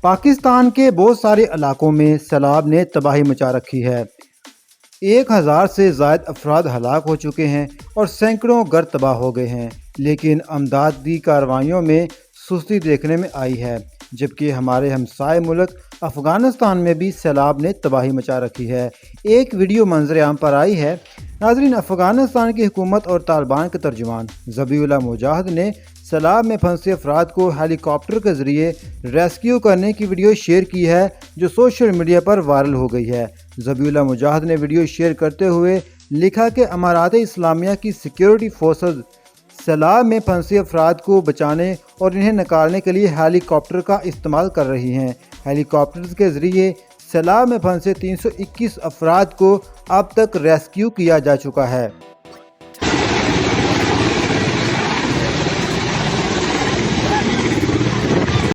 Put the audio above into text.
پاکستان کے بہت سارے علاقوں میں سیلاب نے تباہی مچا رکھی ہے۔ 1000 سے زائد افراد ہلاک ہو چکے ہیں اور سینکڑوں گھر تباہ ہو گئے ہیں، لیکن امدادی کارروائیوں میں سستی دیکھنے میں آئی ہے، جبکہ ہمارے ہمسائے ملک افغانستان میں بھی سیلاب نے تباہی مچا رکھی ہے۔ ایک ویڈیو منظر عام پر آئی ہے۔ ناظرین، افغانستان کی حکومت اور طالبان کے ترجمان ذبیح اللہ مجاہد نے سیلاب میں پھنسے افراد کو ہیلی کاپٹر کے ذریعے ریسکیو کرنے کی ویڈیو شیئر کی ہے، جو سوشل میڈیا پر وائرل ہو گئی ہے۔ ذبیح اللہ مجاہد نے ویڈیو شیئر کرتے ہوئے لکھا کہ امارات اسلامیہ کی سیکیورٹی فورسز سیلاب میں پھنسے افراد کو بچانے اور انہیں نکالنے کے لیے ہیلی کاپٹر کا استعمال کر رہی ہیں۔ ہیلی کاپٹرز کے ذریعے سیلاب میں پھنسے 321 افراد کو اب تک ریسکیو کیا جا چکا ہے۔